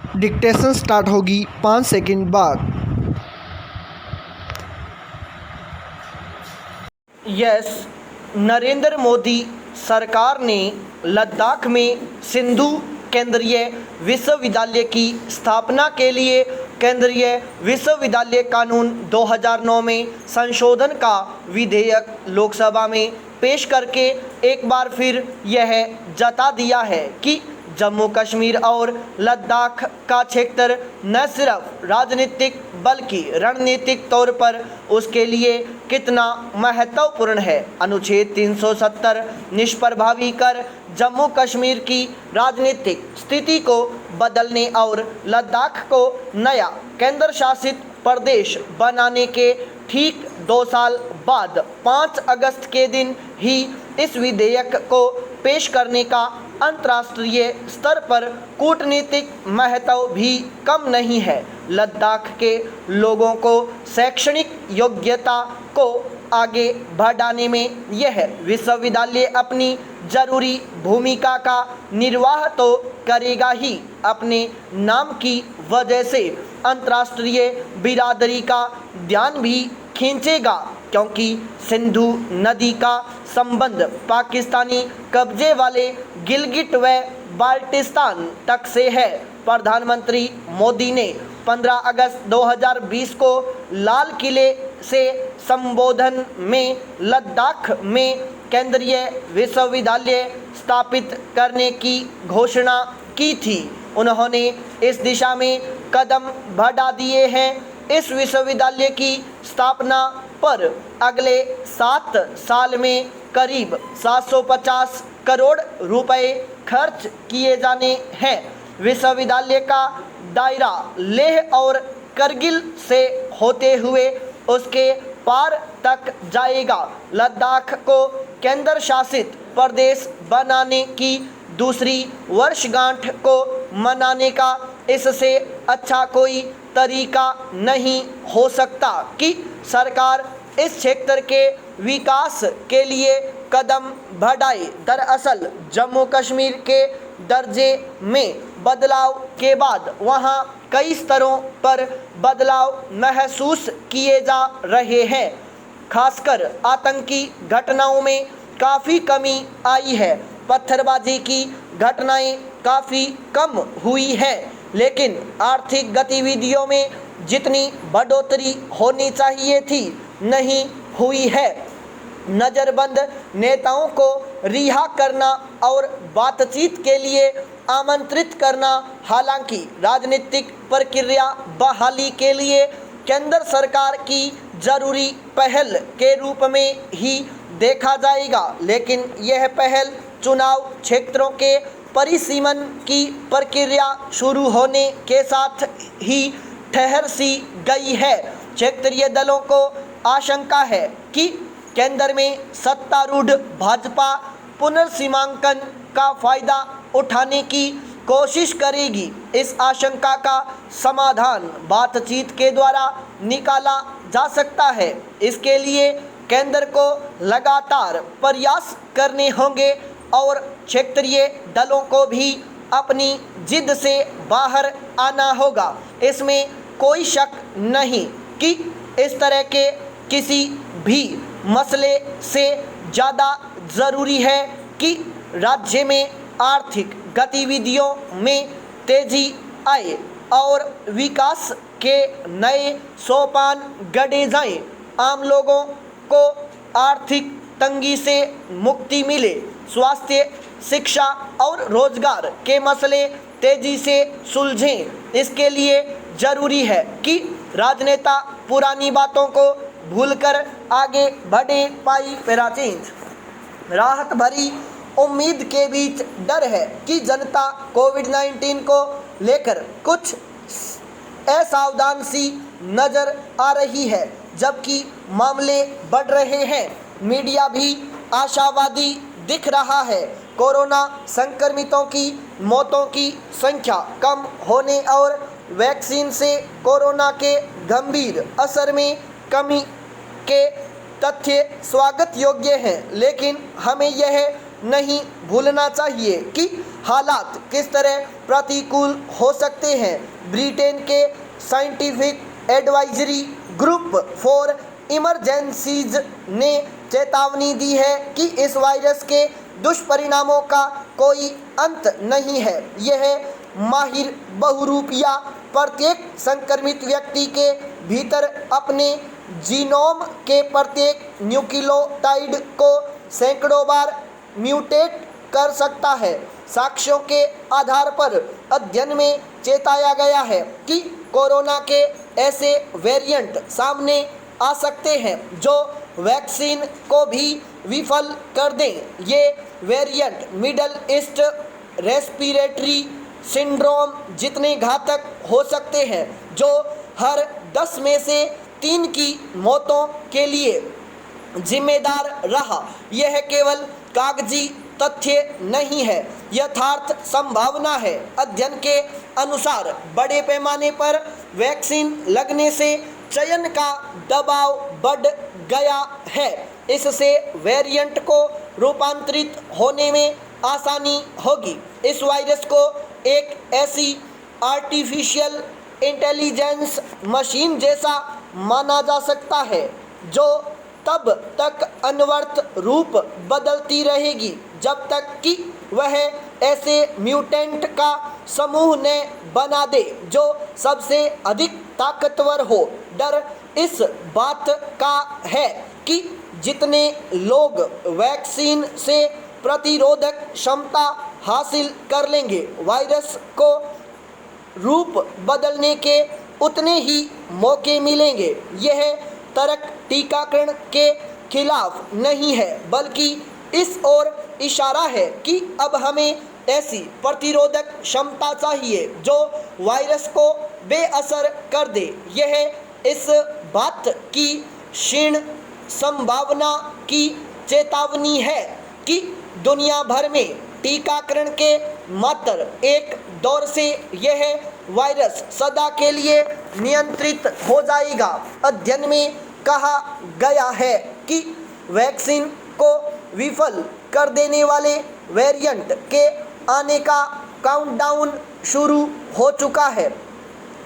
Dictation start होगी 5 second बाद। Yes, Narendra Modi सरकार ने लद्दाख में सिंधु केंद्रीय विश्वविद्यालय की स्थापना के लिए केंद्रीय विश्वविद्यालय कानून 2009 में संशोधन का विधेयक लोकसभा में पेश करके एक बार फिर यह जता दिया है कि जम्मू कश्मीर और लद्दाख का क्षेत्र न सिर्फ राजनीतिक बल्कि रणनीतिक तौर पर उसके लिए कितना महत्वपूर्ण है। अनुच्छेद 370 निष्प्रभावी कर जम्मू कश्मीर की राजनीतिक स्थिति को बदलने और लद्दाख को नया केंद्र शासित प्रदेश बनाने के ठीक 2 साल बाद 5 अगस्त के दिन ही इस विधेयक को पेश करने का अंतर्राष्ट्रीय स्तर पर कूटनीतिक महत्व भी कम नहीं है। लद्दाख के लोगों को शैक्षणिक योग्यता को आगे बढ़ाने में यह विश्वविद्यालय अपनी जरूरी भूमिका का निर्वाह तो करेगा ही, अपने नाम की वजह से अंतर्राष्ट्रीय बिरादरी का ध्यान भी खींचेगा, क्योंकि सिंधु नदी का संबंध पाकिस्तानी कब्जे वाले गिलगिट व बाल्टिस्तान तक से है। प्रधानमंत्री मोदी ने 15 अगस्त 2020 को लाल किले से संबोधन में लद्दाख में केंद्रीय विश्वविद्यालय स्थापित करने की घोषणा की थी। उन्होंने इस दिशा में कदम बढ़ा दिए हैं। इस विश्वविद्यालय की स्थापना पर अगले 7 साल में करीब 750 करोड़ रुपए खर्च किए जाने हैं। विश्वविद्यालय का दायरा लेह और करगिल से होते हुए उसके पार तक जाएगा। लद्दाख को केंद्र शासित प्रदेश बनाने की दूसरी वर्षगांठ को मनाने का इससे अच्छा कोई तरीका नहीं हो सकता कि सरकार इस क्षेत्र के विकास के लिए कदम बढ़ाए। दरअसल जम्मू कश्मीर के दर्जे में बदलाव के बाद वहां कई स्तरों पर बदलाव महसूस किए जा रहे हैं। खासकर आतंकी घटनाओं में काफ़ी कमी आई है। पत्थरबाजी की घटनाएं काफ़ी कम हुई है, लेकिन आर्थिक गतिविधियों में जितनी बढ़ोतरी होनी चाहिए थी नहीं हुई है। नज़रबंद नेताओं को रिहा करना और बातचीत के लिए आमंत्रित करना हालांकि राजनीतिक प्रक्रिया बहाली के लिए केंद्र सरकार की जरूरी पहल के रूप में ही देखा जाएगा, लेकिन यह पहल चुनाव क्षेत्रों के परिसीमन की प्रक्रिया शुरू होने के साथ ही ठहर सी गई है। क्षेत्रीय दलों को आशंका है कि केंद्र में सत्तारूढ़ भाजपा पुनर्सीमांकन का फायदा उठाने की कोशिश करेगी। इस आशंका का समाधान बातचीत के द्वारा निकाला जा सकता है। इसके लिए केंद्र को लगातार प्रयास करने होंगे और क्षेत्रीय दलों को भी अपनी जिद से बाहर आना होगा। इसमें कोई शक नहीं कि इस तरह के किसी भी मसले से ज़्यादा ज़रूरी है कि राज्य में आर्थिक गतिविधियों में तेज़ी आए और विकास के नए सोपान गढ़े जाएं। आम लोगों को आर्थिक तंगी से मुक्ति मिले, स्वास्थ्य, शिक्षा और रोजगार के मसले तेजी से सुलझें। इसके लिए ज़रूरी है कि राजनेता पुरानी बातों को भूलकर आगे बढ़े। पाई पैरा चेंज। राहत भरी उम्मीद के बीच डर है कि जनता कोविड-19 को लेकर कुछ असावधान सी नज़र आ रही है, जबकि मामले बढ़ रहे हैं। मीडिया भी आशावादी दिख रहा है। कोरोना संक्रमितों की मौतों की संख्या कम होने और वैक्सीन से कोरोना के गंभीर असर में कमी के तथ्य स्वागत योग्य हैं, लेकिन हमें यह नहीं भूलना चाहिए कि हालात किस तरह प्रतिकूल हो सकते हैं। ब्रिटेन के scientific advisory group for emergencies ने चेतावनी दी है कि इस वायरस के दुष्परिणामों का कोई अंत नहीं है। यह माहिर बहुरूपिया प्रत्येक संक्रमित व्यक्ति के भीतर अपने जीनोम के प्रत्येक न्यूक्लियोटाइड को सैकड़ों बार म्यूटेट कर सकता है। साक्ष्यों के आधार पर अध्ययन में चेताया गया है कि कोरोना के ऐसे वेरिएंट सामने आ सकते हैं जो वैक्सीन को भी विफल कर दें। ये variant middle east respiratory syndrome जितने घातक हो सकते हैं, जो हर 10 में से 3 की मौतों के लिए जिम्मेदार रहा। यह केवल कागजी तथ्य नहीं है, यथार्थ संभावना है। अध्ययन के अनुसार बड़े पैमाने पर वैक्सीन लगने से चयन का दबाव बढ़ गया है। इससे वेरिएंट को रूपांतरित होने में आसानी होगी। इस वायरस को एक ऐसी आर्टिफिशियल इंटेलिजेंस मशीन जैसा माना जा सकता है जो तब तक अनवर्त रूप बदलती रहेगी जब तक कि वह ऐसे म्यूटेंट का समूह न बना दे जो सबसे अधिक ताकतवर हो। डर इस बात का है कि जितने लोग वैक्सीन से प्रतिरोधक क्षमता हासिल कर लेंगे, वायरस को रूप बदलने के उतने ही मौके मिलेंगे। यह तर्क टीकाकरण के खिलाफ नहीं है, बल्कि इस ओर इशारा है कि अब हमें ऐसी प्रतिरोधक क्षमता चाहिए जो वायरस को बेअसर कर दे। यह इस बात की क्षीण संभावना की चेतावनी है कि दुनिया भर में टीकाकरण के मात्र एक दौर से यह वायरस सदा के लिए नियंत्रित हो जाएगा। अध्ययन में कहा गया है कि वैक्सीन को विफल कर देने वाले वेरिएंट के आने का काउंटडाउन शुरू हो चुका है।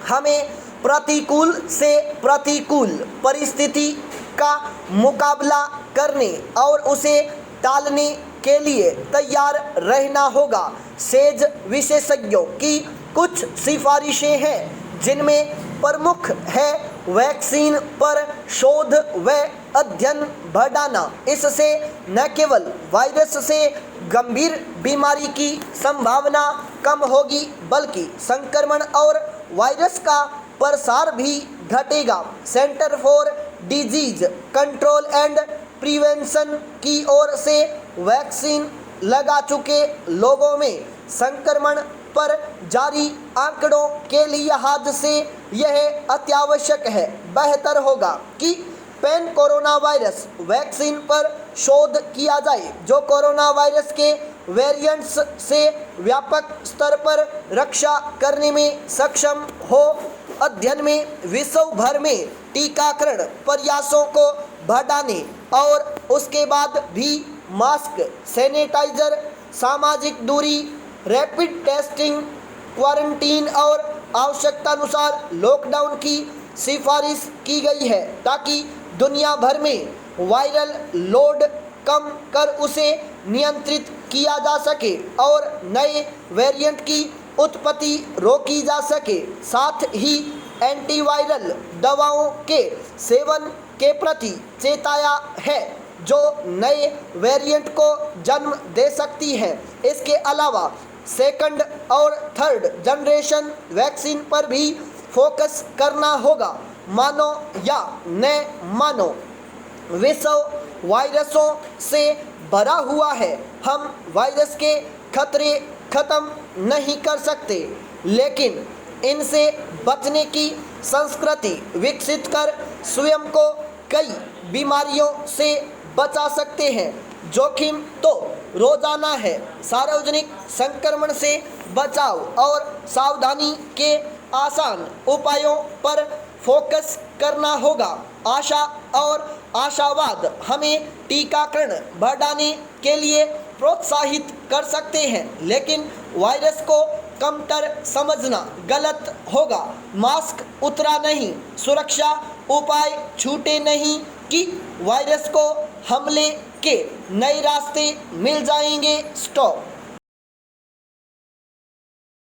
हमें प्रतिकूल से प्रतिकूल परिस्थिति का मुकाबला करने और उसे टालने के लिए तैयार रहना होगा। सेज विशेषज्ञों की कुछ सिफारिशें हैं जिनमें प्रमुख है वैक्सीन पर शोध व अध्ययन बढ़ाना। इससे न केवल वायरस से गंभीर बीमारी की संभावना कम होगी, बल्कि संक्रमण और वायरस का प्रसार भी घटेगा। Centre for disease control and prevention की ओर से वैक्सीन लगा चुके लोगों में संक्रमण पर जारी आंकड़ों के लिहाज से यह अत्यावश्यक है। बेहतर होगा कि पैन कोरोना वायरस वैक्सीन पर शोध किया जाए जो कोरोना वायरस के वेरिएंट्स से व्यापक स्तर पर रक्षा करने में सक्षम हो। अध्ययन में विश्व भर में टीकाकरण प्रयासों को बढ़ाने और उसके बाद भी मास्क, सैनिटाइजर, सामाजिक दूरी, रैपिड टेस्टिंग, क्वारंटीन और आवश्यकतानुसार लॉकडाउन की सिफारिश की गई है ताकि दुनिया भर में वायरल लोड कम कर उसे नियंत्रित किया जा सके और नए वेरिएंट की उत्पत्ति रोकी जा सके। साथ ही एंटीवायरल दवाओं के सेवन के प्रति चेताया है जो नए वेरिएंट को जन्म दे सकती है। इसके अलावा सेकंड और थर्ड जनरेशन वैक्सीन पर भी फोकस करना होगा। मानो या न मानो, विश्व वायरसों से भरा हुआ है। हम वायरस के खतरे खत्म नहीं कर सकते, लेकिन इनसे बचने की संस्कृति विकसित कर स्वयं को कई बीमारियों से बचा सकते हैं। जोखिम तो रोजाना है। सार्वजनिक संक्रमण से बचाव और सावधानी के आसान उपायों पर फोकस करना होगा। आशा और आशावाद हमें टीकाकरण बढ़ाने के लिए प्रोत्साहित कर सकते हैं, लेकिन वायरस को कमतर समझना गलत होगा। मास्क उतरा नहीं, सुरक्षा उपाय छूटे नहीं कि वायरस को हमले के नए रास्ते मिल जाएंगे। स्टॉप।